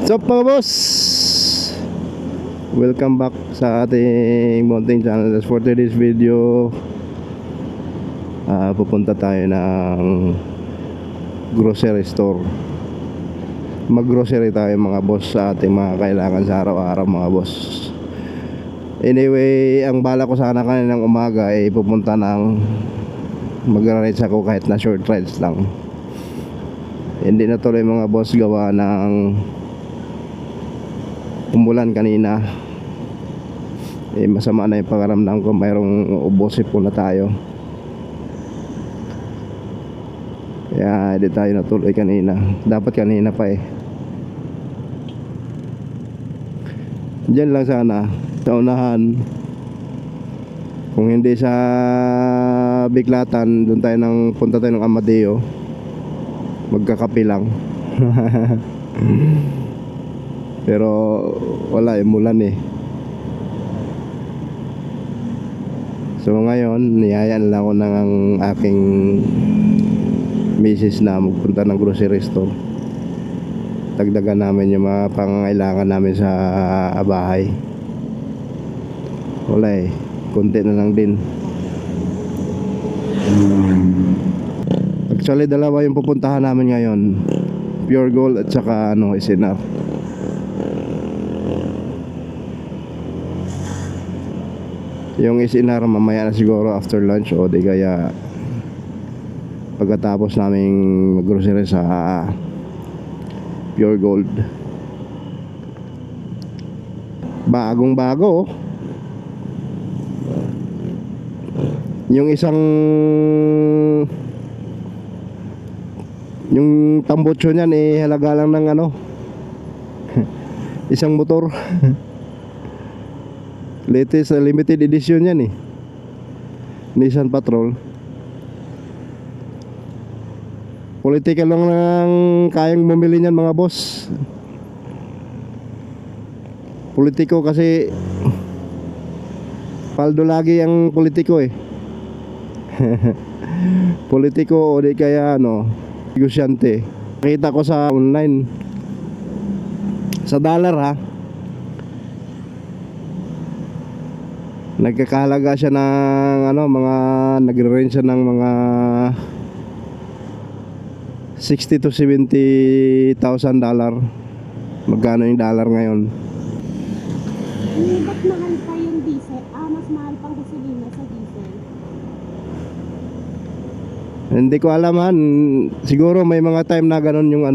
What's up mga boss? Welcome back sa ating mountain channel. For today's video, pupunta tayo ng grocery store. Mag-grocery tayo mga boss sa ating mga kailangan sa araw-araw mga boss. Anyway, ang bala ko sana kaninang umaga ay pupunta ng mag-rides ako kahit na short rides lang. Hindi na tuloy mga boss gawa ng umulan kanina. Masama na yung pakaramdam ko, mayroong ubosip po na tayo. Kaya hindi tayo natuloy kanina. Dapat kanina pa eh. Diyan lang sana sa unahan. Kung hindi sa Biglatan, doon tayo punta tayo ng Amadeo. Magkakape lang. Pero wala, umulan eh. So ngayon, niyayaan lang ako ng aking misis na magpunta ng grocery store. Dagdagan namin yung mga pangangailangan namin sa bahay. Wala eh, konti na lang din. Actually, dalawa yung pupuntahan namin ngayon, Pure Gold at saka SNR. Yung SNR mamaya na siguro after lunch o di kaya pagkatapos naming mag-grocery sa Pure Gold. Bagong bago. Yung yung tambutso niyan halaga lang ng isang motor. Latest limited edition yan Nissan Patrol. Political lang kayang bumili niyan mga boss. Politiko kasi paldo lagi ang politiko Politiko o di kaya negosyante. Nakita ko sa online sa dollar nagkakahalaga siya ng mga nagre-range siya ng mga 60 to 70,000 dollar. Magkano yung dollar ngayon? Ba't mahal pa yung diesel? Mas mahal pang gasolina sa diesel. Hindi ko alam siguro may mga time na ganun yung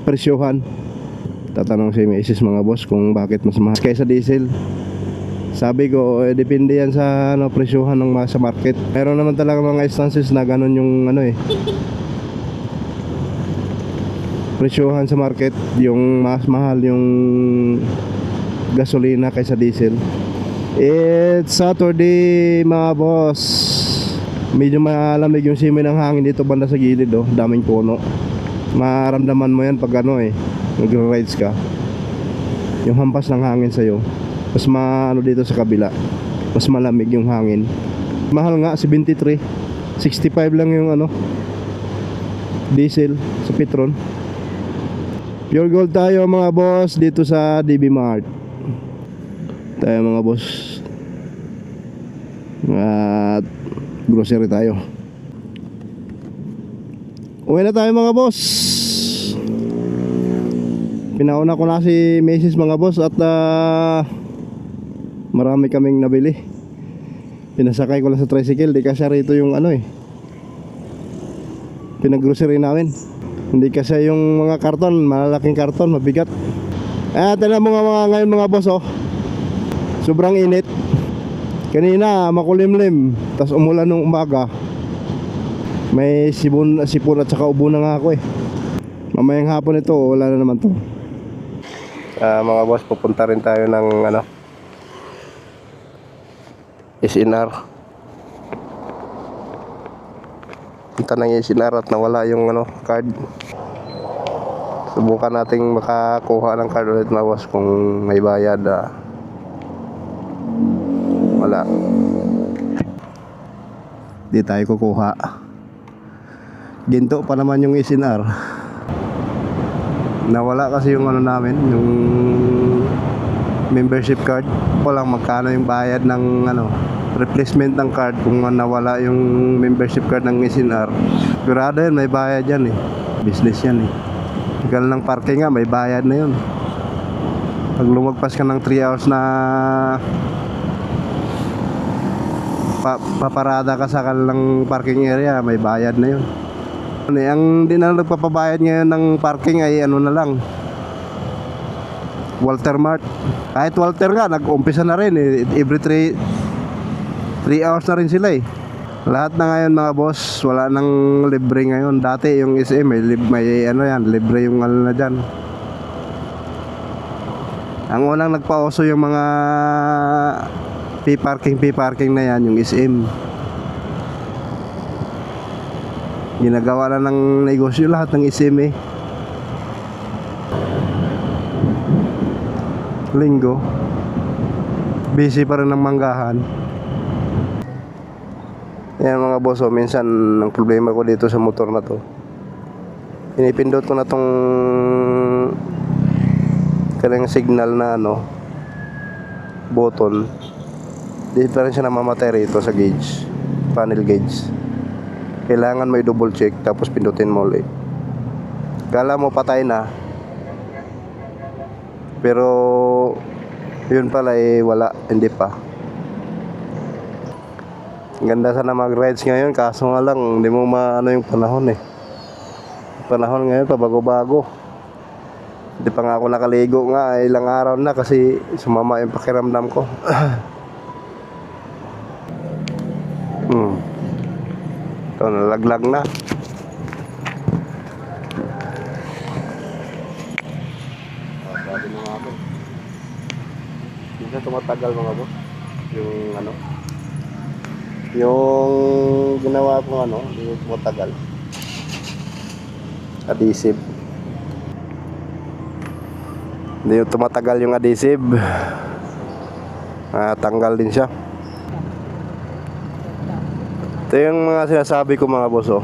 presyohan. Tatanong si Mrs. mga boss kung bakit mas mahal kaysa diesel. Sabi ko, depende yan sa presyohan ng sa market. Meron naman talaga mga instances na ganun yung presyohan sa market, yung mas mahal yung gasolina kaysa diesel. It's Saturday mga boss. Medyo malamig yung simoy ng hangin dito banda sa gilid daming puno. Maramdaman mo yan pag nagre-rides ka. Yung hampas ng hangin sa'yo. Mas dito sa kabila, mas malamig yung hangin. Mahal nga, 73, 65 lang yung diesel sa Petron. Pure Gold tayo mga boss dito sa DB Mart. Tayo mga boss. At grocery tayo. Uwi na tayo mga boss. Pinauna ko na si Mrs. mga boss at marami kaming nabili. Pinasakay ko lang sa tricycle. Di kasi rito yung pinag-grocery namin. Hindi kasi yung mga karton, malalaking karton, mabigat. Tignan mo nga ngayon mga boss sobrang init. Kanina makulimlim, tas umulan nung umaga. May sipon at saka ubo na nga ako Mamayang hapon ito, wala na naman to. Mga boss, pupunta rin tayo ng SNR. Punta ng SNR at nawala yung card. Subukan nating makakuha ng card ulit mga boss kung may bayad. Wala. Di tayo kukuha. Ginto pa naman yung SNR. Nawala kasi yung ano namin, yung membership card. Walang magkano yung bayad ng ano, replacement ng card kung nawala yung membership card ng SNR. Sigurado yan, may bayad yan eh. Business yan eh. Tagal ng parking nga, may bayad na yun. Pag lumagpas ka ng 3 hours na paparada ka sa kanilang parking area, may bayad na yun. Ang di na nagpapabayad ngayon ng parking ay ano na lang, Walter Mart. Kahit Walter nga, nag-umpisa na rin eh. Every 3 hours na rin sila eh. Lahat na ngayon mga boss, wala nang libre ngayon. Dati yung SM may ano yan, libre yung ano na dyan. Ang unang nagpauso yung mga P-parking na yan, yung SM. Ginagawa na ng negosyo lahat ng SM eh. Linggo, busy pa rin ng manggahan. Yan mga boss, minsan ang problema ko dito sa motor na to, pinipindot ko na tong kanyang signal na ano, button. Di pa rin siya namamatay rito sa gauge, panel gauge. Kailangan mo i-double check tapos pindutin mo ulit. Kala mo patay na, pero yun pala eh wala, hindi pa. Ganda sana mag-rides ngayon, kaso nga lang hindi mo maano yung panahon eh. Panahon ngayon pabago-bago. Hindi pa nga ako nakaligo nga, ilang araw na kasi sumama yung pakiramdam ko. Ito, nalaglag na. Sabi mo nga ako, hindi na tumatagal mga boss. Yung ano, yung ginawa kong ano, hindi tumatagal. Adhesive. Hindi yung tumatagal yung adhesive. Tanggal din siya. Ito yung mga sinasabi ko mga boss oh.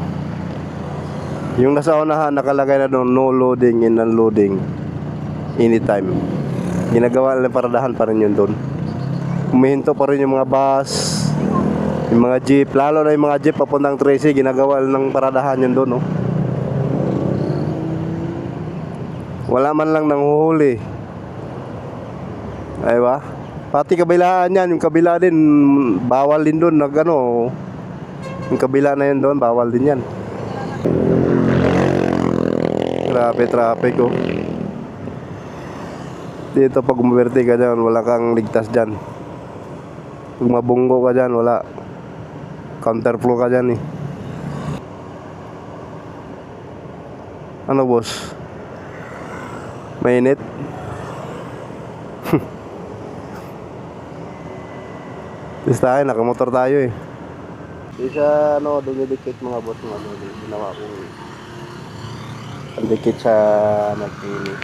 Yung nasa unahan nakalagay na doon, no loading and unloading anytime. Ginagawa nila paradahan pa rin yun doon. Humihinto pa rin yung mga bus, yung mga jeep, lalo na yung mga jeep papuntang Tracy, ginagawa ng paradahan yun doon oh. Wala man lang nanghuhuli. Ay ba? Pati kabilaan yan, yung kabila din bawal din doon, nagano. Yung kabila na yun doon, bawal din yan. Grabe traffic oh. Dito pag umuberte ka dyan, wala kang ligtas dyan. Pag mabunggo ka dyan, wala. Counterflow ka dyan eh. Ano boss? Mainit? Tapos tayo, nakamotor tayo eh. Isa ano, dumidikit mga boss ng ano, ginawa kong pandikit sa nagpili.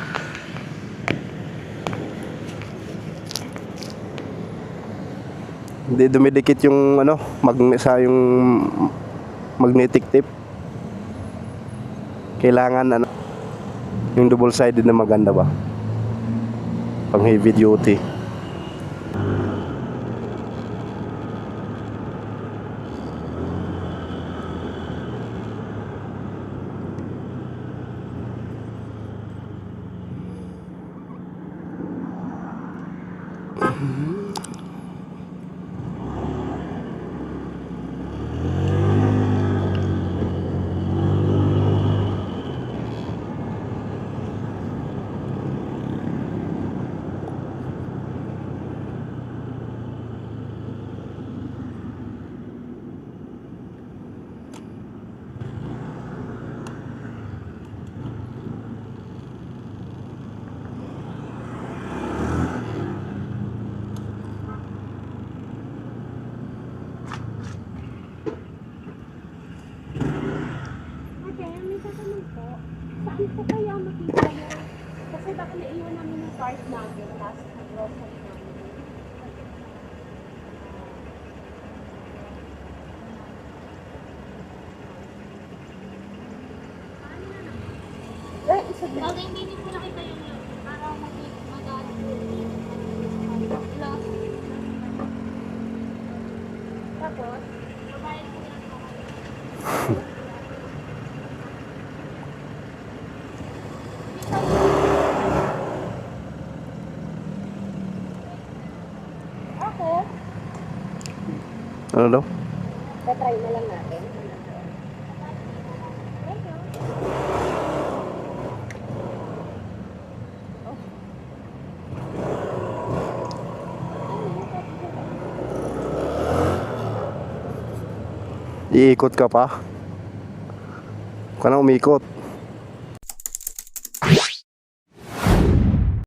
Hindi dumidikit yung ano, sa yung magnetic tape. Kailangan ano, yung double sided na maganda ba? Pang heavy duty. Saan po kaya makita yung... Kasi baka naiwan namin yung card namin last na grocery namin. Isa din. Okay. Ano daw? Try na lang natin. Iikot ka pa? Huwag ka na umikot.